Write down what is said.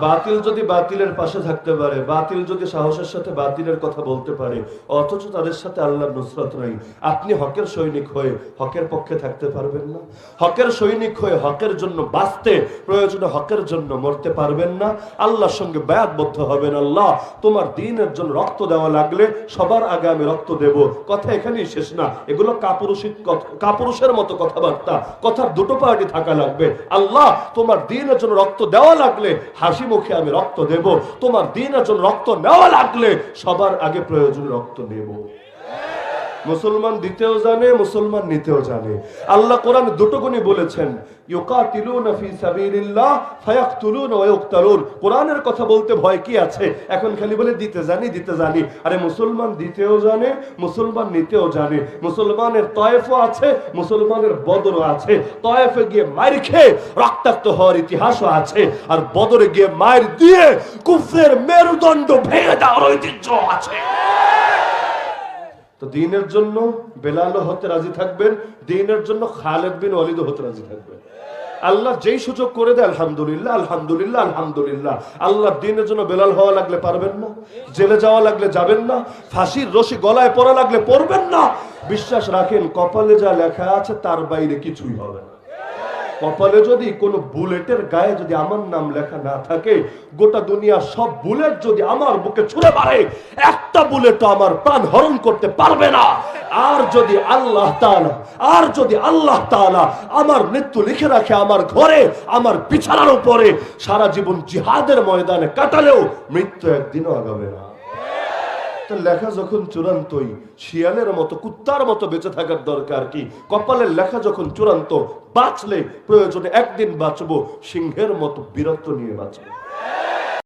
বাতিল যদি বাতিলের পাশে থাকতে পারে, বাতিল যদি সাহসের সাথে বাতিলের কথা বলতে পারে, অথচ তাদের সাথে আল্লাহর নুসরত নাই, আপনি হকের সৈনিক হয়ে হকের পক্ষে থাকতে পারবেন না? হকের সৈনিক হয়ে হকের জন্য বাঁচতে, প্রয়োজনে হকের জন্য মরতে পারবেন না? আল্লাহর সঙ্গে বায়াতবদ্ধ হবেন, আল্লাহ তোমার দ্বীনের জন্য রক্ত দেওয়া লাগলে সবার আগে আমি রক্ত দেব। কথা এখানেই শেষ না, এগুলো কাপুরুষের মতো কথাবার্তা। কথার দুটো পার্টি থাকা লাগবে। আল্লাহ তোমার দ্বীনের জন্য রক্ত দেওয়া লাগলে হাসি মুখে আমি রক্ত দেব, তোমার দ্বীনের জন্য রক্ত নেওয়া লাগলে সবার আগে প্রয়োজন রক্ত নেব। মুসলমান দিতেও জানে, মুসলমান নিতেও জানে। আল্লাহ কোরআন দুটো গুণই বলেছেন, ইউকাতিলুনা ফি সাবিলিল্লাহ ফায়াকতুলুনা ওয়া ইউকতালুন। কোরআনের কথা বলতে ভয় কি আছে? এখন খালি বলে দিতে জানি, দিতে জানি। আরে মুসলমান দিতেও জানে, মুসলমান নিতেও জানে। মুসলমানের তয়েফও আছে, মুসলমানের বদরও আছে। তয়েফে গিয়ে মাইর খেয়ে রক্তাক্ত হওয়ার ইতিহাসও আছে, আর বদরে গিয়ে মাইর দিয়ে কুফরের মেরুদণ্ড ভেঙে দেওয়ার ঐতিহ্য আছে। তো দ্বীনের জন্য বেলাল হতে রাজি থাকবেন, দ্বীনের জন্য খালেদ বিন ওয়ালিদ হতে রাজি থাকবেন। আল্লাহ যেই সুযোগ করে দেয় আলহামদুলিল্লাহ, আলহামদুলিল্লাহ, আলহামদুলিল্লাহ। আল্লাহ দ্বীনের জন্য বেলাল হওয়া লাগলে পারবেন না? জেলে যাওয়া লাগলে যাবেন না? ফাঁসির রশি গলায় পড়া লাগলে পড়বেন না? বিশ্বাস রাখেন, কপালে যা লেখা আছে তার বাইরে কিছুই হবে না। কপালে যদি কোনো বুলেটের গায়ে যদি আমার নাম লেখা না থাকে, গোটা দুনিয়া সব বুলেট যদি আমার বুকে ছুঁড়ে মারে, একটা বুলেটও আমার প্রাণ হরণ করতে পারবে না। আর যদি আল্লাহ তাআলা আমার মৃত্যু লিখে রাখে আমার ঘরে, আমার বিছানার উপরে, সারা জীবন জিহাদের ময়দানে কাটালেও মৃত্যু একদিনও আগাবে না। লেখা যখন চূড়ান্তই, শিয়ালের মতো কুত্তার মতো বেঁচে থাকার দরকার কি? কপালের লেখা যখন চূড়ান্ত, বাঁচলে প্রয়োজনে একদিন বাঁচবো, সিংহের মতো বীরত্ব নিয়ে বাঁচবো।